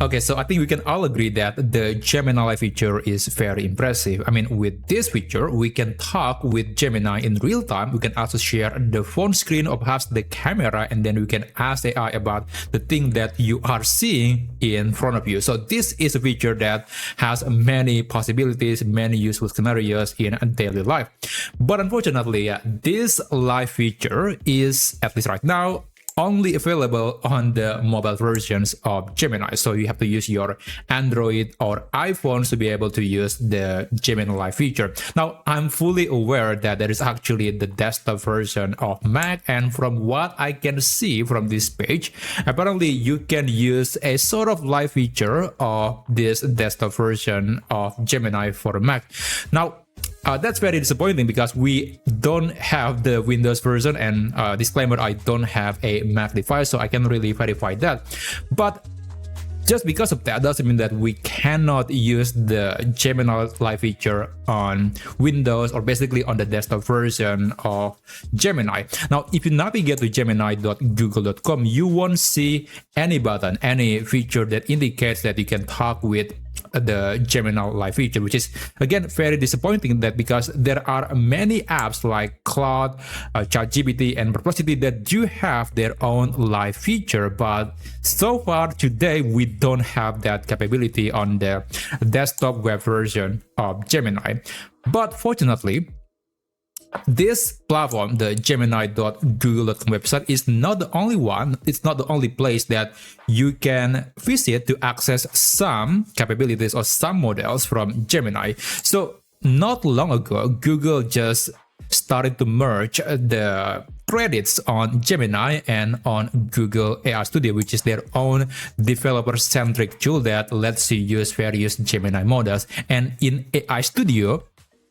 Okay, so I think we can all agree that the Gemini Live feature is very impressive. I mean, with this feature, we can talk with Gemini in real time. We can also share the phone screen or perhaps the camera, and then we can ask AI about the thing that you are seeing in front of you. So this is a feature that has many possibilities, many useful scenarios in daily life. But unfortunately, this live feature is, at least right now, only available on the mobile versions of Gemini. So you have to use your Android or iPhones to be able to use the Gemini Live feature. Now, I'm fully aware that there is actually the desktop version of Mac, and from what I can see from this page, apparently you can use a sort of live feature of this desktop version of Gemini for Mac. Now, that's very disappointing because we don't have the Windows version, and disclaimer, I don't have a Mac device, so I can't really verify that. But just because of that doesn't mean that we cannot use the Gemini Live feature on Windows or basically on the desktop version of Gemini. Now, if you navigate to gemini.google.com, you won't see any button, any feature that indicates that you can talk with the Gemini Live feature, which is again very disappointing, that because there are many apps like Claude, ChatGPT, and Perplexity that do have their own live feature, but so far today we don't have that capability on the desktop web version of Gemini. But fortunately, this platform, the gemini.google.com website, is not the only one. It's not the only place that you can visit to access some capabilities or some models from Gemini. So not long ago, Google just started to merge the credits on Gemini and on Google AI Studio, which is their own developer-centric tool that lets you use various Gemini models. And in AI Studio,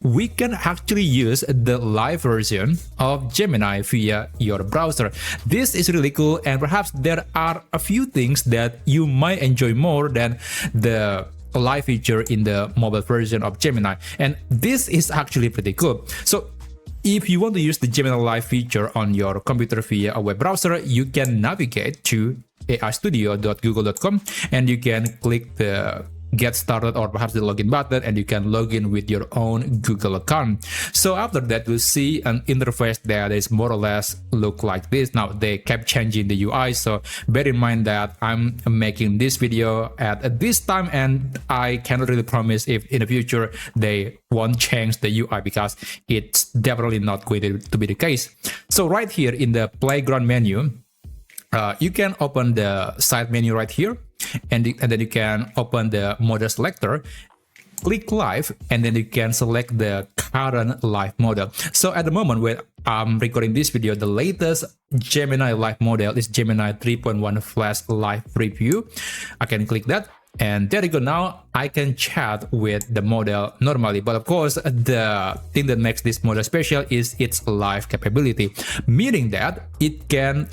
we can actually use the live version of Gemini via your browser. This is really cool, and perhaps there are a few things that you might enjoy more than the live feature in the mobile version of Gemini. And this is actually pretty cool. So if you want to use the Gemini Live feature on your computer via a web browser, you can navigate to aistudio.google.com and you can click the Get Started or perhaps the login button, and you can log in with your own Google account. So after that, you'll see an interface that is more or less look like this. Now they kept changing the UI, so bear in mind that I'm making this video at this time, and I cannot really promise if in the future they won't change the UI, because it's definitely not going to be the case. So right here in the playground menu, you can open the side menu right here, and then you can open the model selector, click live, and then you can select the current live model. So at the moment when I'm recording this video, the latest Gemini live model is Gemini 3.1 Flash Live Preview. I can click that, and there you go. Now I can chat with the model normally, but of course the thing that makes this model special is its live capability, meaning that it can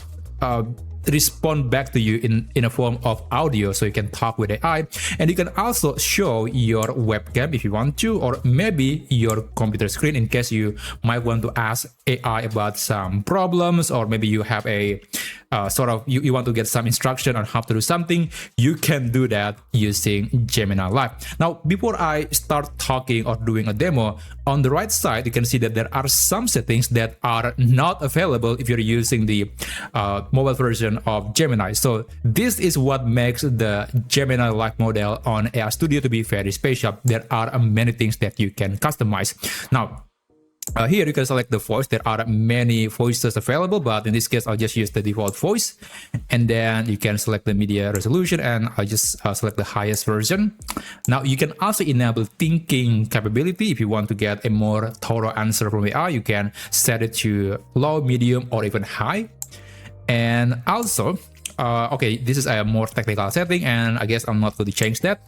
respond back to you in a form of audio, so you can talk with AI, and you can also show your webcam if you want to, or maybe your computer screen in case you might want to ask AI about some problems, or maybe you have a you want to get some instruction on how to do something. You can do that using Gemini Live. Now, before I start talking or doing a demo, on the right side you can see that there are some settings that are not available if you're using the mobile version of Gemini. So this is what makes the Gemini Live model on AI Studio to be very special. There are many things that you can customize. Now, here you can select the voice. There are many voices available, but in this case I'll just use the default voice, and then you can select the media resolution, and I'll just select the highest version. Now you can also enable thinking capability. If you want to get a more thorough answer from AI, you can set it to low, medium, or even high. And also, okay, this is a more technical setting, and I guess I'm not going to change that.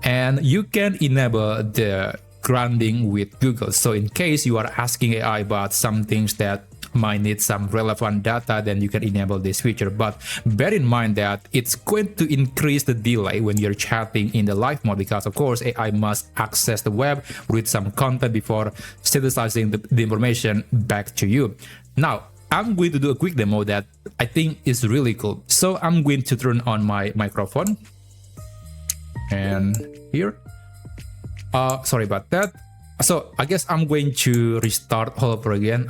And you can enable the grounding with Google. So in case you are asking AI about some things that might need some relevant data, then you can enable this feature. But bear in mind that it's going to increase the delay when you're chatting in the live mode, because of course AI must access the web, read some content before synthesizing the information back to you. Now, I'm going to do a quick demo that I think is really cool. So I'm going to turn on my microphone. and here. Sorry about that. So I guess I'm going to restart all over again.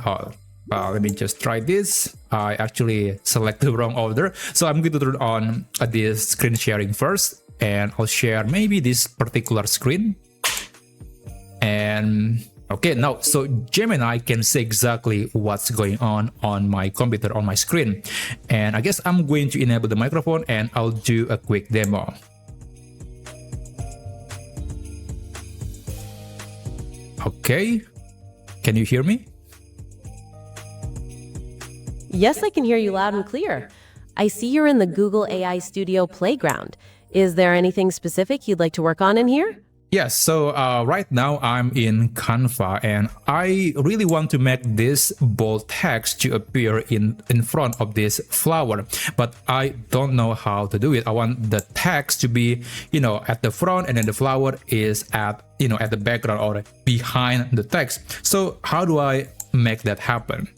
Let me just try this. I actually selected the wrong order. So I'm going to turn on this screen sharing first, and I'll share maybe this particular screen. And okay, now so Gemini can see exactly what's going on my computer, on my screen. And I guess I'm going to enable the microphone and I'll do a quick demo. Okay, can you hear me? Yes, I can hear you loud and clear. I see you're in the Google AI Studio playground. Is there anything specific you'd like to work on in here? Yes, so right now I'm in Canva and I really want to make this bold text to appear in front of this flower, but I don't know how to do it. I want the text to be, at the front, and then the flower is at the background or behind the text. So how do I make that happen?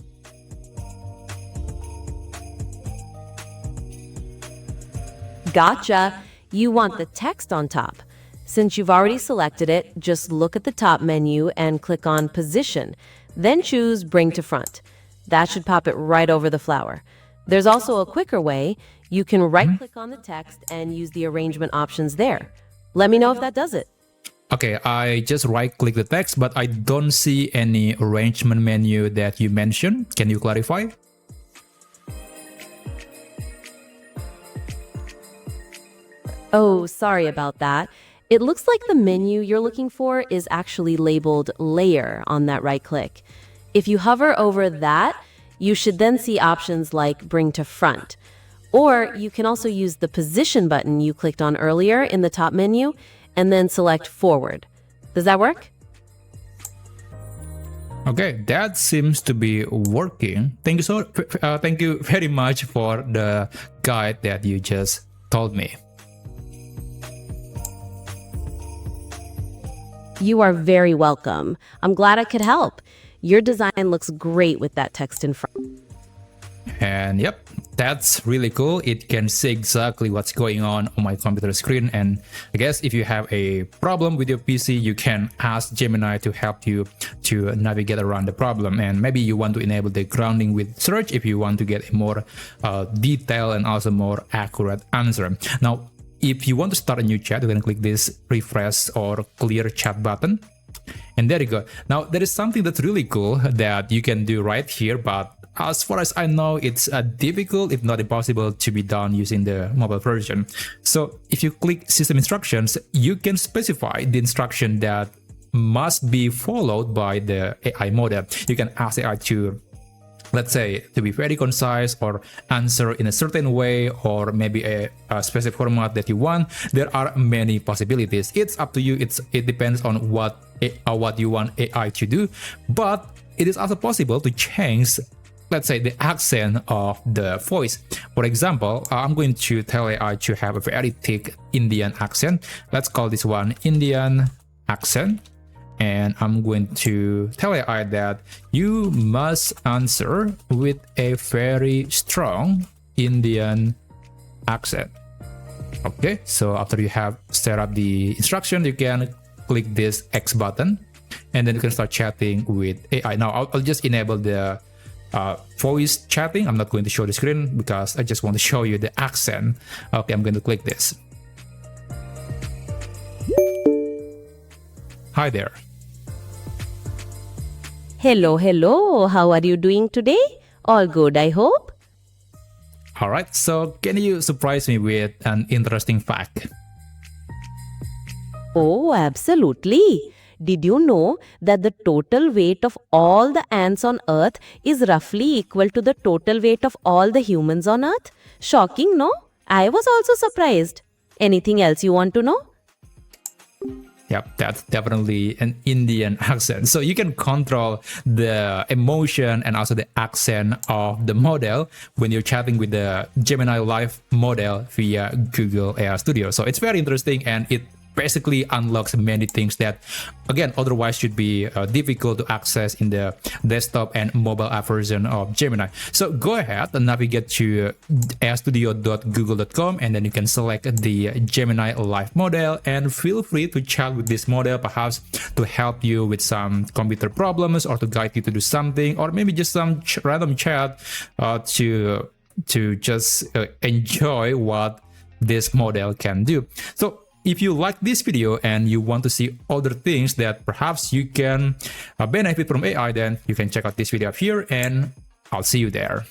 Gotcha. You want the text on top. Since you've already selected it, just look at the top menu and click on Position, then choose Bring to Front. That should pop it right over the flower. There's also a quicker way. You can right-click on the text and use the arrangement options there. Let me know if that does it. Okay, I just right-click the text, but I don't see any arrangement menu that you mentioned. Can you clarify? Oh, sorry about that. It looks like the menu you're looking for is actually labeled Layer on that right click. If you hover over that, you should then see options like Bring to Front. Or you can also use the Position button you clicked on earlier in the top menu and then select Forward. Does that work? Okay, that seems to be working. Thank you very much for the guide that you just told me. You are very welcome. I'm glad I could help. Your design looks great with that text in front. And yep, that's really cool. It can see exactly what's going on my computer screen. And I guess if you have a problem with your PC, you can ask Gemini to help you to navigate around the problem. And maybe you want to enable the grounding with search if you want to get a more detailed and also more accurate answer. Now, if you want to start a new chat, you can click this refresh or clear chat button. And there you go. Now, there is something that's really cool that you can do right here, but as far as I know, it's difficult, if not impossible, to be done using the mobile version. So if you click system instructions, you can specify the instruction that must be followed by the AI model. You can ask AI to, let's say, to be very concise or answer in a certain way, or maybe a specific format that you want. There are many possibilities. It's up to you. It depends on what you want AI to do. But it is also possible to change, let's say, the accent of the voice. For example, I'm going to tell AI to have a very thick Indian accent. Let's call this one Indian accent. And I'm going to tell AI that you must answer with a very strong Indian accent. Okay, so after you have set up the instruction, you can click this X button, and then you can start chatting with AI. Now, I'll just enable the voice chatting. I'm not going to show the screen because I just want to show you the accent. Okay, I'm going to click this. Hi there. Hello. How are you doing today? All good, I hope. All right, so can you surprise me with an interesting fact? Oh, absolutely. Did you know that the total weight of all the ants on Earth is roughly equal to the total weight of all the humans on Earth? Shocking, no? I was also surprised. Anything else you want to know? Yep, that's definitely an Indian accent. So you can control the emotion and also the accent of the model when you're chatting with the Gemini Live model via Google AI Studio. So it's very interesting, and it basically unlocks many things that, again, otherwise should be difficult to access in the desktop and mobile app version of Gemini. So go ahead and navigate to studio.google.com, and then you can select the Gemini live model, and feel free to chat with this model, perhaps to help you with some computer problems or to guide you to do something, or maybe just some random chat to just enjoy what this model can do. So if you like this video and you want to see other things that perhaps you can benefit from AI, then you can check out this video up here, and I'll see you there.